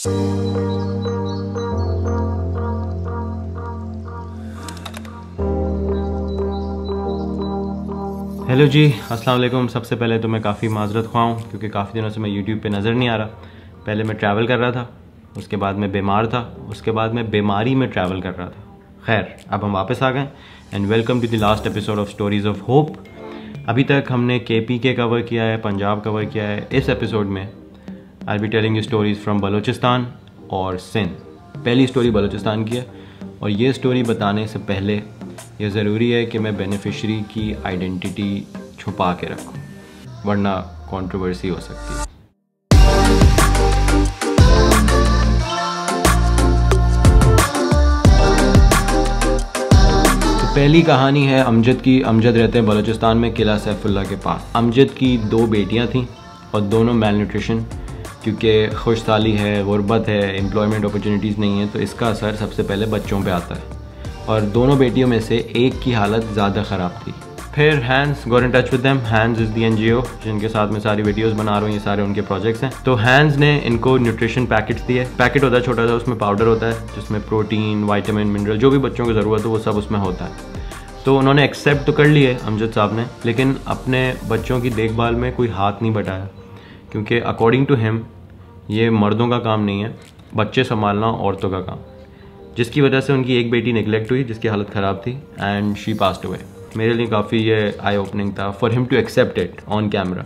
Hello जी, अस्सलाम वालेकुम। सबसे पहले तो मैं काफ़ी माजरत ख्वाह हूँ क्योंकि काफ़ी दिनों से मैं यूट्यूब पे नज़र नहीं आ रहा। पहले मैं ट्रैवल कर रहा था, उसके बाद मैं बीमार था, उसके बाद मैं बीमारी में ट्रैवल कर रहा था। खैर, अब हम वापस आ गए and welcome to the last episode of stories of hope. अभी तक हमने KPK कवर किया है, पंजाब कवर किया है। इस एपिसोड में I be telling you stories from Balochistan और सिंध। पहली स्टोरी बलूचिस्तान की है और ये स्टोरी बताने से पहले ये ज़रूरी है कि मैं बेनिफिशरी की आइडेंटिटी छुपा के रखूं, वरना कंट्रोवर्सी हो सकती है। तो पहली कहानी है अमजद की। अमजद रहते हैं बलूचिस्तान में, किला सैफुल्ला के पास। अमजद की 2 बेटियां थीं और दोनों मेल न्यूट्रिशन, क्योंकि खुशहाली है, गुर्बत है, एम्प्लॉयमेंट अपॉर्चुनिटीज़ नहीं है, तो इसका असर सबसे पहले बच्चों पे आता है। और दोनों बेटियों में से एक की हालत ज़्यादा ख़राब थी। फिर Hans got in touch with them. Hans is the NGO जिनके साथ मैं सारी वीडियोस बना रहा हूँ, ये सारे उनके प्रोजेक्ट्स हैं। तो हैंस ने इनको न्यूट्रिशन पैकेट्स दिए। पैकेट होता है छोटा सा, उसमें पाउडर होता है जिसमें प्रोटीन, विटामिन, मिनरल जो भी बच्चों को ज़रूरत हो वो सब उसमें होता है। तो उन्होंने एक्सेप्ट तो कर लिए अमजद साहब ने, लेकिन अपने बच्चों की देखभाल में कोई हाथ नहीं बटाया, क्योंकि अकॉर्डिंग टू हिम ये मर्दों का काम नहीं है, बच्चे संभालना औरतों का काम। जिसकी वजह से उनकी एक बेटी नेग्लेक्ट हुई जिसकी हालत ख़राब थी एंड शी पास्ड अवे। मेरे लिए काफ़ी ये आई ओपनिंग था for him to accept it on camera.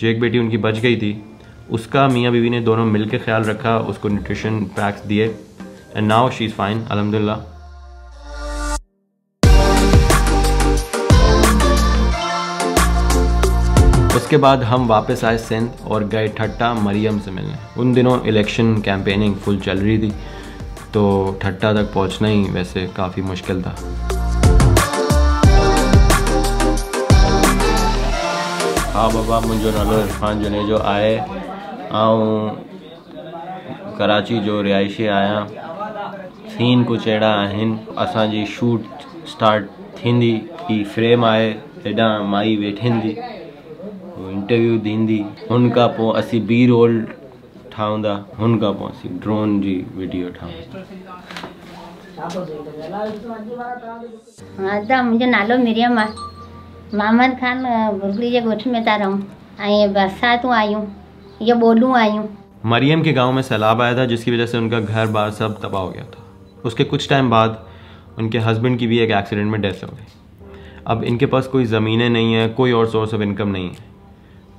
जो एक बेटी उनकी बच गई थी उसका मियाँ बीवी ने दोनों मिल के ख्याल रखा, उसको न्यूट्रिशन पैक्स दिए and now she is fine अल्हम्दुलिल्लाह। उसके बाद हम वापस आए सिंध और गए ठट्टा मरियम से मिलने। उन दिनों इलेक्शन कैंपेनिंग फुल चल रही थी, तो ठट्टा तक पहुंचना ही वैसे काफ़ी मुश्किल था। हाँ बाबा, मुंहिंजो नालो इरफान जुनेजो आहे। ऐं कराची जो रिहाइशी आहियां। सीन कुछ अहिड़ा आहिनि। असांजी शूट स्टार्ट थींदी, ही फ्रेम आहे, हेॾां माई वेठी हूंदी, इंटरव्यू ॾींदी, हुन खां पोइ असीं B रोल ठाहींदा, हुन खां पोइ असीं ड्रोन जी वीडियो ठाहींदा। हाँ, मुंहिंजो नालो मरियम आहे। मोहम्मद खान बुरगड़ी जे ॻोठ में था रहूं ऐं बरसातूं आयूं, ये ॿोलूं आयूं। मरियम के गांव में सैलाब आया था जिसकी वजह से उनका घर बार सब तबाह हो गया था। उसके कुछ टाइम बाद उनके हस्बैंड की भी एक एक्सीडेंट में डेथ हो गई। अब इनके पास कोई ज़मीनें नहीं है, कोई और सोर्स ऑफ इनकम नहीं है,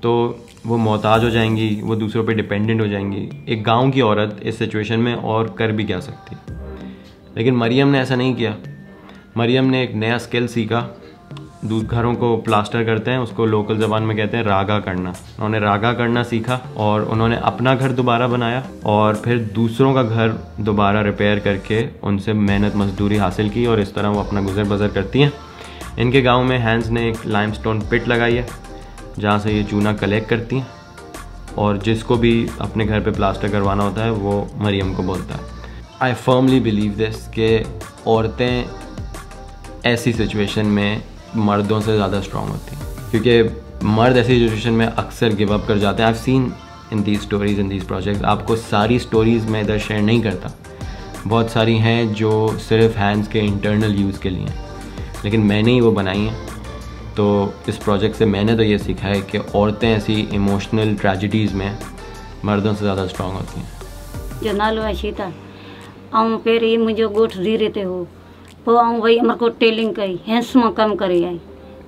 तो वो मोहताज हो जाएंगी, वो दूसरों पे डिपेंडेंट हो जाएंगी। एक गांव की औरत इस सिचुएशन में और कर भी क्या सकती। लेकिन मरियम ने ऐसा नहीं किया। मरियम ने एक नया स्किल सीखा। घरों को प्लास्टर करते हैं, उसको लोकल ज़बान में कहते हैं रागा करना। उन्होंने रागा करना सीखा और उन्होंने अपना घर दोबारा बनाया और फिर दूसरों का घर दोबारा रिपेयर करके उनसे मेहनत मजदूरी हासिल की और इस तरह वो अपना गुजर बसर करती हैं। इनके गाँव में हैंस ने एक लाइमस्टोन पिट लगाई है जहाँ से ये चूना कलेक्ट करती हैं और जिसको भी अपने घर पे प्लास्टर करवाना होता है वो मरियम को बोलता है। आई फर्मली बिलीव दिस कि औरतें ऐसी सिचुएशन में मर्दों से ज़्यादा स्ट्रॉन्ग होती हैं, क्योंकि मर्द ऐसी सिचुएशन में अक्सर गिव अप कर जाते हैं। I have seen in these stories, in these projects. आपको सारी स्टोरीज़ मैं इधर शेयर नहीं करता, बहुत सारी हैं जो सिर्फ हैंड्स के इंटरनल यूज़ के लिए हैं, लेकिन मैंने ही वो बनाई हैं। तो इस प्रोजेक्ट से मैंने तो ये सीखा है कि औरतें ऐसी इमोशनल ट्रेजिडीज़ में मर्दों से ज़्यादा स्ट्रॉन्ग होती हैं। जो नालो आहे शीता, ऐं पहिरीं मुंहिंजो ॻोठु रीरे ते हो, पोइ आउं वई अमरकोट टेलिंग कई, हैंस मां कमु करे आई।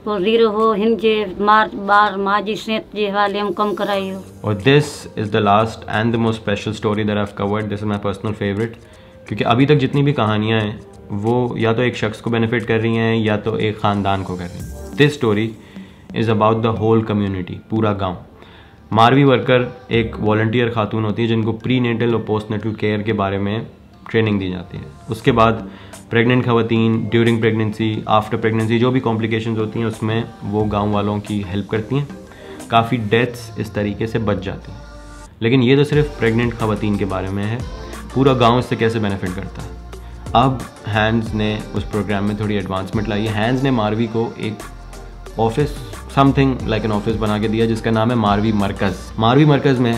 पोइ रीरो हो, हिन जे ॿार माउ जी सिहत जे हवाले में कमु कराई हो। और this is the last and the most special story that I have covered. This is my personal favourite, क्योंकि अभी तक जितनी भी कहानियाँ हैं वो या तो एक शख्स को बेनिफिट कर रही हैं या तो एक ख़ानदान को कर रही हैं। This story is about the whole community, पूरा गांव। मारवी वर्कर एक वॉलंटियर खातून होती है जिनको प्री नेटल और पोस्ट नेटल केयर के बारे में ट्रेनिंग दी जाती है। उसके बाद प्रेग्नेंट खवातीन, ड्यूरिंग प्रेगनेंसी, आफ्टर प्रेगनेंसी जो भी कॉम्प्लिकेशंस होती हैं उसमें वो गांव वालों की हेल्प करती हैं। काफ़ी डेथ्स इस तरीके से बच जाती हैं। लेकिन ये तो सिर्फ प्रेग्नेंट खवातीन के बारे में है, पूरा गांव इससे कैसे बेनिफिट करता है। अब हैंड्स ने उस प्रोग्राम में थोड़ी एडवांसमेंट लाई है। हैंड्स ने मारवी को एक office, something like an office बना के दिया जिसका नाम है मारवी मरकज़। मारवी मरकज़ में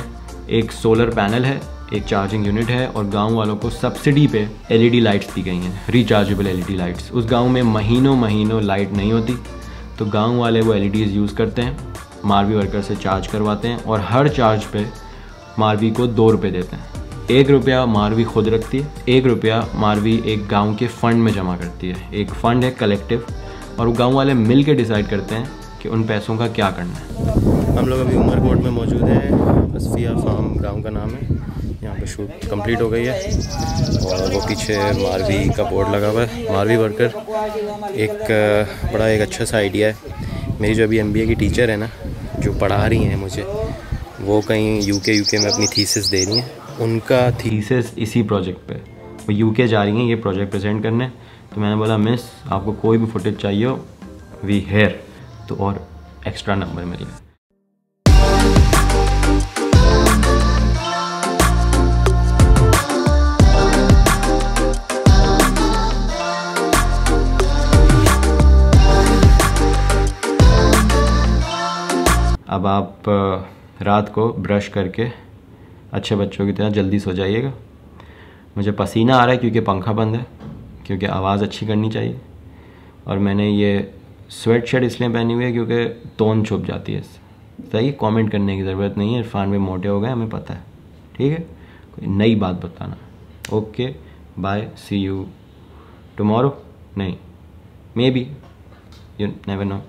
एक सोलर पैनल है, एक चार्जिंग यूनिट है और गांव वालों को सब्सिडी पे एलईडी लाइट्स दी गई हैं, रिचार्जेबल एलईडी लाइट्स। उस गांव में महीनों लाइट नहीं होती, तो गांव वाले वो एलईडीज़ यूज़ करते हैं, मारवी वर्कर से चार्ज करवाते हैं और हर चार्ज पे मारवी को 2 रुपये देते हैं। 1 रुपया मारवी खुद रखती है, 1 रुपया मारवी एक गांव के फ़ंड में जमा करती है। एक फ़ंड है कलेक्टिव, और वो गांव वाले मिल के डिसाइड करते हैं कि उन पैसों का क्या करना है। हम लोग अभी उमरकोट में मौजूद हैं, असफिया फार्म गांव का नाम है। यहाँ पे शूट कंप्लीट हो गई है और वो पीछे मारवी का बोर्ड लगा हुआ है। मारवी वर्कर एक अच्छा सा आइडिया है। मेरी जो अभी MBA की टीचर है ना, जो पढ़ा रही हैं मुझे, वो कहीं यूके में अपनी थीसिस दे रही हैं। उनका थीसिस इसी प्रोजेक्ट पे, वो यूके जा रही हैं ये प्रोजेक्ट प्रेजेंट करने। तो मैंने बोला मिस आपको कोई भी फुटेज चाहिए हो, वी हेयर, तो और एक्स्ट्रा नंबर मिल गया। अब आप रात को ब्रश करके अच्छे बच्चों की तरह जल्दी सो जाइएगा। मुझे पसीना आ रहा है क्योंकि पंखा बंद है, क्योंकि आवाज़ अच्छी करनी चाहिए। और मैंने ये स्वेट शर्ट इसलिए पहनी हुई है क्योंकि तोन छुप जाती है इससे। सही, कमेंट करने की ज़रूरत नहीं है, इरफान में मोटे हो गए, हमें पता है, ठीक है। कोई नई बात बताना। Okay bye, see you tomorrow, नहीं maybe, you never no.